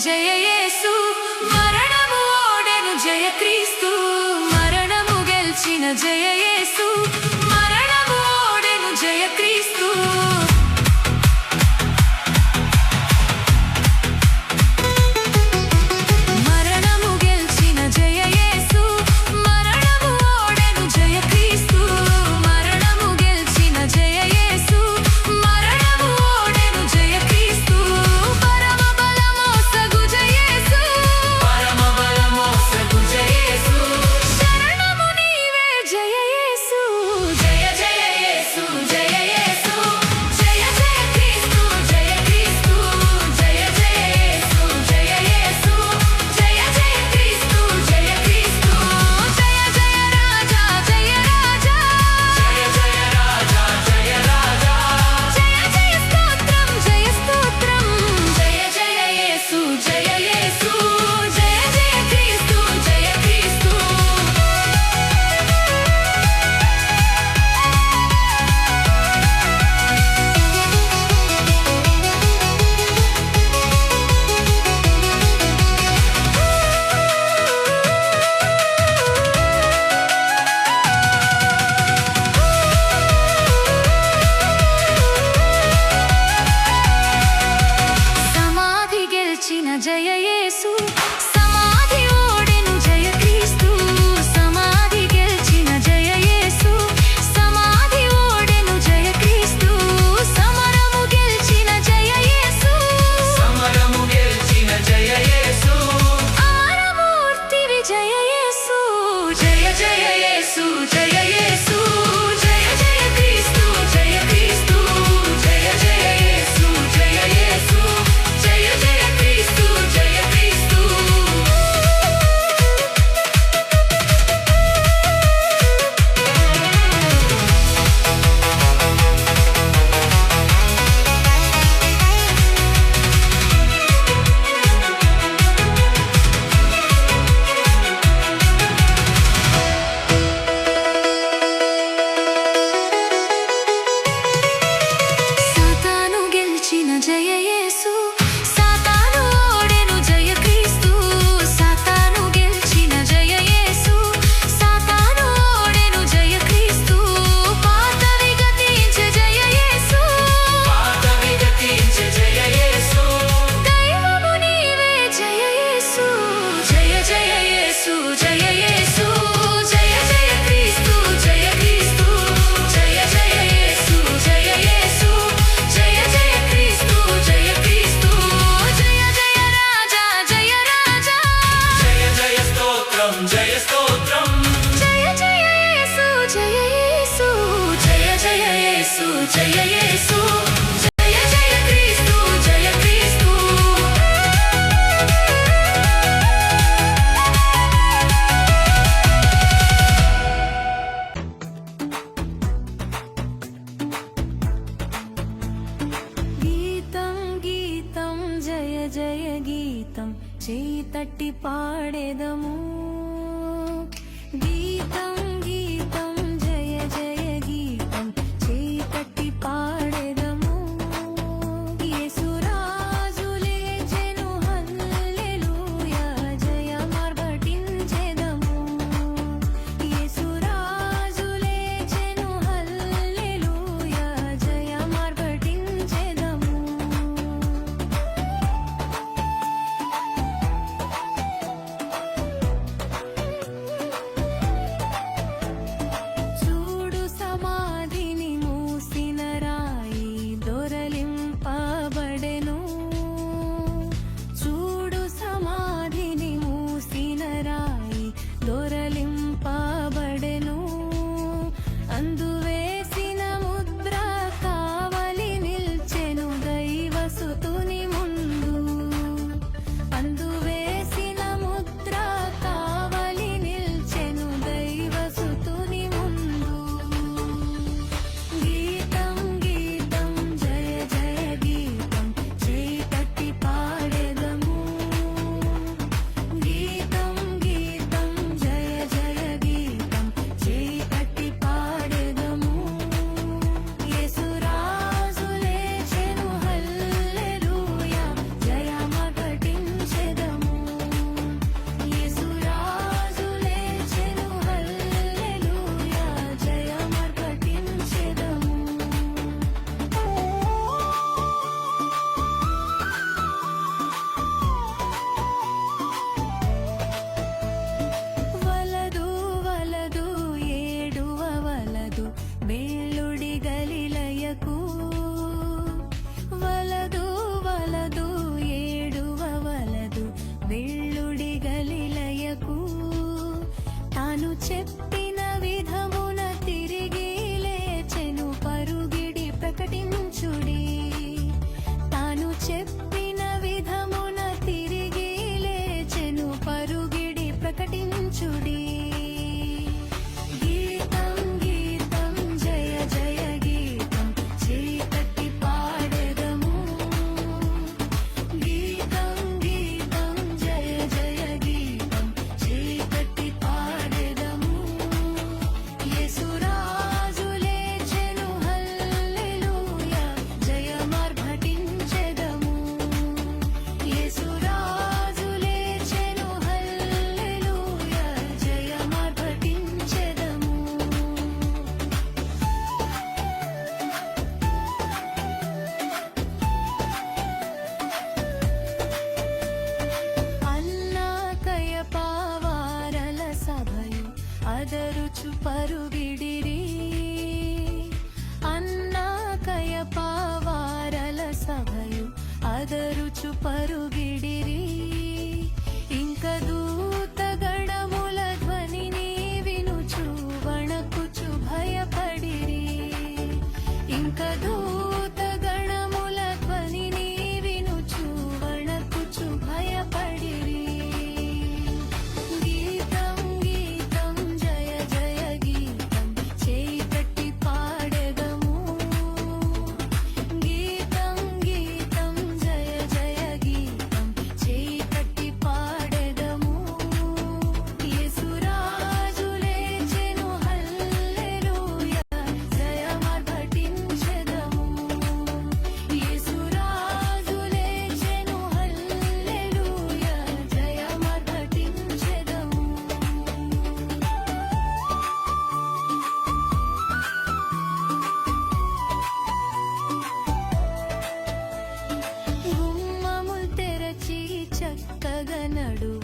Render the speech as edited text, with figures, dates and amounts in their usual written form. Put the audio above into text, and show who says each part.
Speaker 1: జయ యేసు మరణము ఓడెను జయ క్రీస్తు మరణము గెలిచిన జయ యేసు మరణము ఓడెను జయ క్రీస్తు జయ యేసు సమాధి ఓడెను జయ క్రీస్తు సమాధి గెలిచిన జయ యేసు సమాధి ఓడెను జయ క్రీస్తు సమరము గెలిచిన జయ యేసు సమరము గెలిచిన జయ యేసు అమరమూర్తి విజయ యేసు జయ జయ యేసు జయ యేసు జయ జయ క్రీస్తు జయ క్రీస్తు జయ జయ యేసు జయ యేసు జయ జయ క్రీస్తు జయ క్రీస్తు సాతాను గెలిచిన జయ యేసు సాతాను ఓడెను జయ క్రీస్తు సాతాను గెలిచిన జయ యేసు సాతాను ఓడెను జయ క్రీస్తు పాతవి గతించే జయ యేసు పాతవి గతించే జయ యేసు దైవము నీవే జయ యేసు జయ జయ యేసు జయ యేసు జయ జయ క్రీస్తు జయ క్రీస్తు జయ జయ యేసు జయ యేసు జయ జయ క్రీస్తు జయ క్రీస్తు జయ జయ రాజా జయ రాజా జయ జయ స్తోత్రం జయ స్తోత్రం జయ జయ యేసు జయ యేసు జయ జయ యేసు జయ యేసు జయ జయ క్రీస్తు జయ క్రీస్తు గీతం గీతం జయ జయ గీతం చేయి తట్టి పాడేదము గీతం గీతం జయ జయ గీతం చేయి తట్టి పాడేదము యేసురాజు లేచెను హల్లెలూయా జయ మార్బటించెదము యేసురాజు లేచెను హల్లెలూయా జయ మార్బటించెదము ఎన్నడూ